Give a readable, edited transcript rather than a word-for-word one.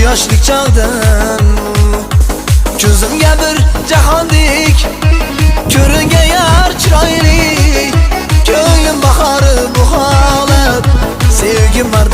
yoshlik chog'dan ko'zimga bir jahondek ko'ringan chiroyli ko'nglim bahori bu holat sevgim mardon